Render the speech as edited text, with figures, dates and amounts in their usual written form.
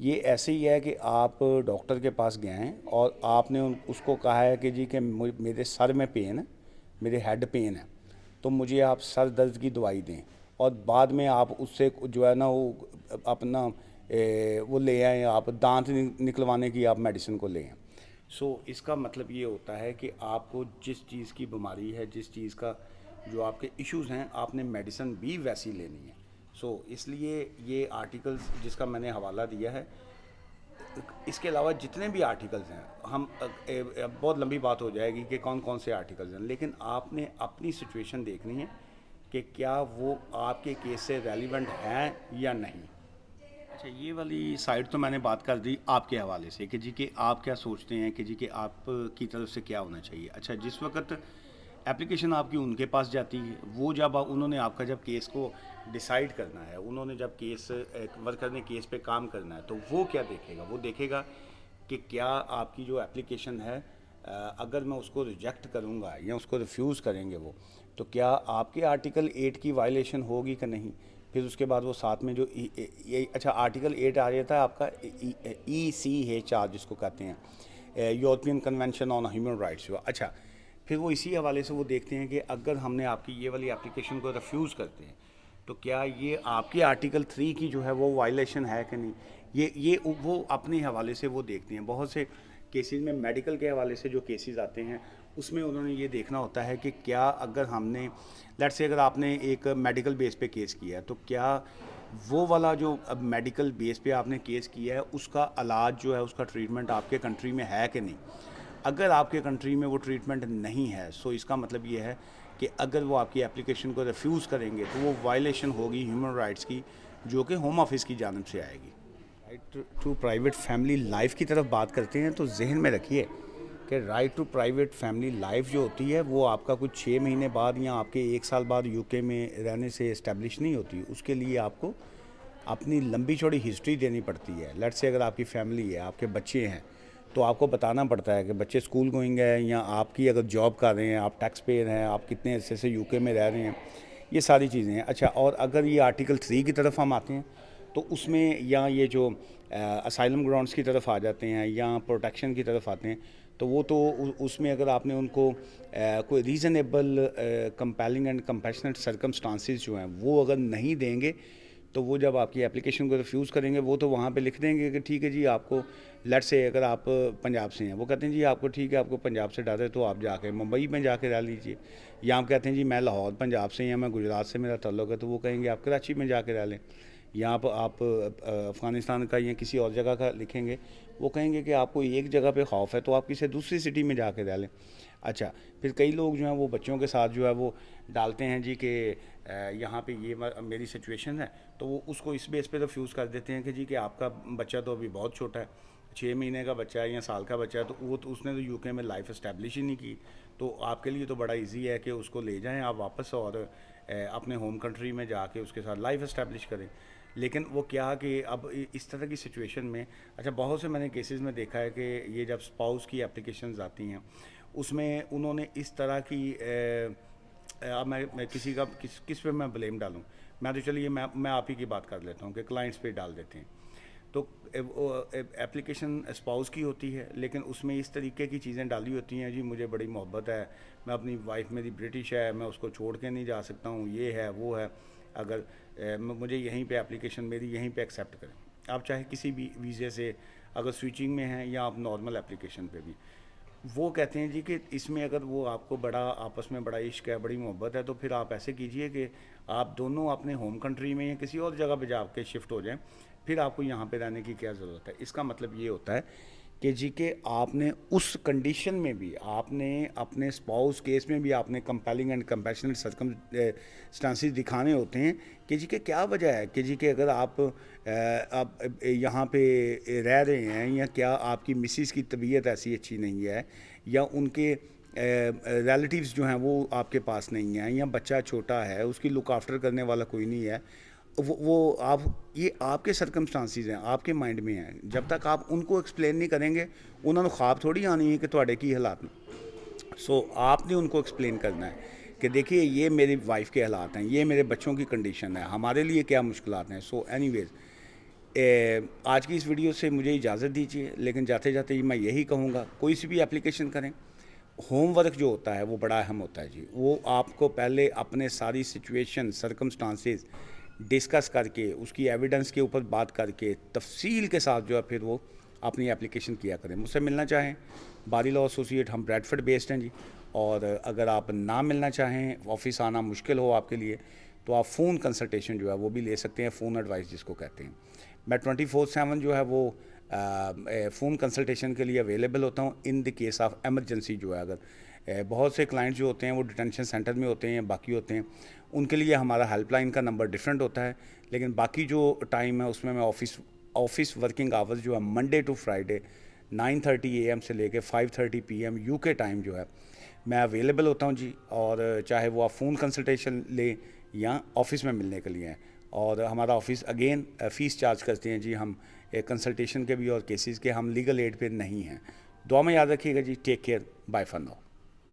یہ ایسے ہی ہے کہ آپ ڈاکٹر کے پاس گئے ہیں اور آپ نے اس کو کہا ہے کہ جی کہ میرے سر میں پین ہے، میرے ہیڈ پین ہے، تو مجھے آپ سر درد کی دوائی دیں، اور بعد میں آپ اس سے جو ہے نا وہ اپنا وہ لے آئیں، آپ دانت نکلوانے کی آپ میڈیسن کو لے آئیں. سو اس کا مطلب یہ ہوتا ہے کہ آپ کو جس چیز کی بیماری ہے، جس چیز کا جو آپ کے ایشوز ہیں، آپ نے میڈیسن بھی ویسی لینی ہے. سو اس لیے یہ آرٹیکلز جس کا میں نے حوالہ دیا ہے، اس کے علاوہ جتنے بھی آرٹیکلز ہیں، ہم بہت لمبی بات ہو جائے گی کہ کون کون سے آرٹیکلز ہیں، لیکن آپ نے اپنی سچویشن دیکھنی ہے کہ کیا وہ آپ کے کیس سے ریلیونٹ ہیں یا نہیں. اچھا، یہ والی سائڈ تو میں نے بات کر دی آپ کے حوالے سے کہ جی کہ آپ کیا سوچتے ہیں کہ جی کہ آپ کی طرف سے کیا ہونا چاہیے. اچھا، جس وقت اپلیکیشن آپ کی ان کے پاس جاتی ہے، وہ جب انہوں نے آپ کا جب کیس کو ڈیسائیڈ کرنا ہے، انہوں نے جب کیس ورکر نے کیس پہ کام کرنا ہے، تو وہ کیا دیکھے گا؟ وہ دیکھے گا کہ کیا آپ کی جو اپلیکیشن ہے، اگر میں اس کو ریجیکٹ کروں گا یا اس کو ریفیوز کریں گے وہ، تو کیا آپ کے آرٹیکل 8 کی وائلیشن ہوگی کہ نہیں. پھر اس کے بعد وہ ساتھ میں جو اچھا آرٹیکل 8 آ جاتا ہے آپ کا ECHR جس کو کہتے ہیں، European convention on human rights. اچھا، پھر وہ اسی حوالے سے وہ دیکھتے ہیں کہ اگر ہم نے آپ کی یہ والی اپلیکیشن کو ریفیوز کرتے ہیں تو کیا یہ آپ کے آرٹیکل 3 کی جو ہے وہ وائلیشن ہے کہ نہیں. یہ وہ اپنے حوالے سے وہ دیکھتے ہیں. بہت سے کیسز میں میڈیکل کے حوالے سے جو کیسز آتے ہیں اس میں انہوں نے یہ دیکھنا ہوتا ہے کہ کیا اگر ہم نے لیٹ سے اگر آپ نے ایک میڈیکل بیس پہ کیس کیا ہے تو کیا وہ والا جو اب میڈیکل بیس پہ آپ نے کیس کیا ہے اس کا علاج جو ہے اس کا ٹریٹمنٹ آپ کے کنٹری میں ہے کہ نہیں. اگر آپ کے کنٹری میں وہ ٹریٹمنٹ نہیں ہے، سو اس کا مطلب یہ ہے کہ اگر وہ آپ کی اپلیکیشن کو ریفیوز کریں گے تو وہ وائلیشن ہوگی ہیومن رائٹس کی، جو کہ ہوم آفس کی جانب سے آئے گی. Right to private family life کی طرف بات کرتے ہیں تو ذہن میں رکھیے کہ right to private family life جو ہوتی ہے وہ آپ کا کچھ 6 مہینے بعد یا آپ کے 1 سال بعد UK میں رہنے سے اسٹیبلش نہیں ہوتی. اس کے لیے آپ کو اپنی لمبی چوڑی ہسٹری دینی پڑتی ہے. لیٹ سے اگر آپ کی فیملی ہے، آپ کے بچے ہیں، تو آپ کو بتانا پڑتا ہے کہ بچے اسکول گوئنگ ہے، یا آپ کی اگر جاب کر رہے ہیں، آپ ٹیکس پیئر ہیں، آپ کتنے عرصے سے UK میں رہ رہے ہیں، یہ ساری چیزیں ہیں. اچھا، اور اگر یہ آرٹیکل 3 کی طرف ہم آتے ہیں تو اس میں یا یہ جو اسائلم گراؤنڈس کی طرف آ جاتے ہیں یا پروٹیکشن کی طرف آتے ہیں، تو وہ تو اس میں اگر آپ نے ان کو کوئی reasonable compelling and compassionate circumstances جو ہیں وہ اگر نہیں دیں گے تو وہ جب آپ کی اپلیکیشن کو ریفیوز کریں گے وہ تو وہاں پہ لکھ دیں گے کہ ٹھیک ہے جی آپ کو لیٹ سے اگر آپ پنجاب سے ہیں، وہ کہتے ہیں جی آپ کو ٹھیک ہے، آپ کو پنجاب سے ڈر ہے تو آپ جا کے ممبئی میں جا کے رہ لیجیے. یا آپ کہتے ہیں جی میں لاہور پنجاب سے یا میں گجرات سے میرا تعلق ہے، تو وہ کہیں گے آپ کراچی میں جا کے رہ لیں. یا آپ افغانستان کا یا کسی اور جگہ کا لکھیں گے، وہ کہیں گے کہ آپ کو ایک جگہ پہ خوف ہے تو آپ کسی دوسری سٹی میں جا کے رہ لیں. اچھا، پھر کئی لوگ جو ہیں وہ بچوں کے ساتھ جو ہے وہ ڈالتے ہیں جی کہ یہاں پہ یہ میری سچویشن ہے، تو وہ اس کو اس بیس پہ ریفیوز کر دیتے ہیں کہ جی کہ آپ کا بچہ تو ابھی بہت چھوٹا ہے، 6 مہینے کا بچہ ہے یا سال کا بچہ ہے، تو وہ تو اس نے تو UK میں لائف اسٹیبلش ہی نہیں کی، تو آپ کے لیے تو بڑا ایزی ہے کہ اس کو لے جائیں آپ واپس اور اپنے ہوم کنٹری میں جا کے اس کے ساتھ لائف اسٹیبلش کریں. لیکن وہ کیا کہ اب اس طرح کی سچویشن میں اچھا بہت سے میں نے کیسز میں دیکھا ہے کہ یہ جب اسپاؤس کی اپلیکیشنز آتی ہیں اس میں انہوں نے اس طرح کی اب میں کسی کا کس پہ میں بلیم ڈالوں. میں تو چلیے میں آپ ہی کی بات کر لیتا ہوں کہ کلائنٹس پہ ڈال دیتے ہیں. تو اپلیکیشن اسپاؤس کی ہوتی ہے لیکن اس میں اس طریقے کی چیزیں ڈالی ہوتی ہیں، جی مجھے بڑی محبت ہے، میں اپنی وائف میری برٹش ہے، میں اس کو چھوڑ کے نہیں جا سکتا ہوں، یہ ہے وہ ہے، اگر مجھے یہیں پہ اپلیکیشن میری یہیں پہ ایکسیپٹ کریں. آپ چاہے کسی بھی ویزے سے اگر سوئچنگ میں ہیں یا آپ نارمل اپلیکیشن پہ بھی، وہ کہتے ہیں جی کہ اس میں اگر وہ آپ کو بڑا آپس میں بڑا عشق ہے، بڑی محبت ہے، تو پھر آپ ایسے کیجئے کہ آپ دونوں اپنے ہوم کنٹری میں یا کسی اور جگہ پہ جا کے شفٹ ہو جائیں، پھر آپ کو یہاں پہ رہنے کی کیا ضرورت ہے. اس کا مطلب یہ ہوتا ہے کہ جی کہ آپ نے اس کنڈیشن میں بھی آپ نے اپنے اسپاؤس کیس میں بھی آپ نے کمپیلنگ اینڈ کمپیشنٹ سرکمسٹانسز دکھانے ہوتے ہیں کہ جی کہ کیا وجہ ہے کہ جی کہ اگر آپ یہاں پہ رہ رہے ہیں یا کیا آپ کی مسز کی طبیعت ایسی اچھی نہیں ہے یا ان کے ریلیٹیوز جو ہیں وہ آپ کے پاس نہیں ہیں یا بچہ چھوٹا ہے اس کی لک آفٹر کرنے والا کوئی نہیں ہے، وہ آپ یہ آپ کے سرکمسٹانسز ہیں، آپ کے مائنڈ میں ہیں. جب تک آپ ان کو ایکسپلین نہیں کریں گے انہوں نے خواب تھوڑی آنی ہے کہ تواڈے کی حالات میں. سو آپ نے ان کو ایکسپلین کرنا ہے کہ دیکھیے یہ میری وائف کے حالات ہیں، یہ میرے بچوں کی کنڈیشن ہے، ہمارے لیے کیا مشکلات ہیں. سو اینی ویز آج کی اس ویڈیو سے مجھے اجازت دیجیے، لیکن جاتے جاتے میں یہی کہوں گا کوئی سی بھی اپلیکیشن کریں، ہوم ورک جو ہوتا ہے وہ بڑا اہم ہوتا ہے جی. وہ آپ کو پہلے اپنے ساری سچویشن سرکمسٹانسز ڈسکس کر کے اس کی ایویڈنس کے اوپر بات کر کے تفصیل کے ساتھ جو ہے پھر وہ اپنی اپلیکیشن کیا کریں. مجھ سے ملنا چاہیں باری لاء ایسوسیٹ، ہم بریڈفرڈ بیسڈ ہیں جی. اور اگر آپ نہ ملنا چاہیں، آفس آنا مشکل ہو آپ کے لیے، تو آپ فون کنسلٹیشن جو ہے وہ بھی لے سکتے ہیں، فون ایڈوائس جس کو کہتے ہیں. میں 24/7 جو ہے وہ فون کنسلٹیشن کے لیے اویلیبل ہوتا ہوں ان دی کیس آف ایمرجنسی. جو ہے اگر بہت سے کلائنٹ جو ہوتے ہیں وہ ڈیٹینشن سینٹر میں ہوتے ہیں، باقی ہوتے ہیں، ان کے لیے ہمارا ہیلپ لائن کا نمبر ڈیفرنٹ ہوتا ہے. لیکن باقی جو ٹائم ہے اس میں آفس ورکنگ آورز جو ہے منڈے ٹو فرائیڈے 9:30 AM سے لے کے 5:30 PM UK ٹائم جو ہے میں اویلیبل ہوتا ہوں جی. اور چاہے وہ آپ فون کنسلٹیشن لیں یا آفس میں ملنے کے لیے ہیں. اور ہمارا آفس اگین فیس چارج کرتے ہیں جی ہم کنسلٹیشن کے بھی اور کیسز کے. ہم لیگل ایڈ پہ نہیں ہیں. دعا میں یاد رکھیے گا جی. Take care. Bye for now.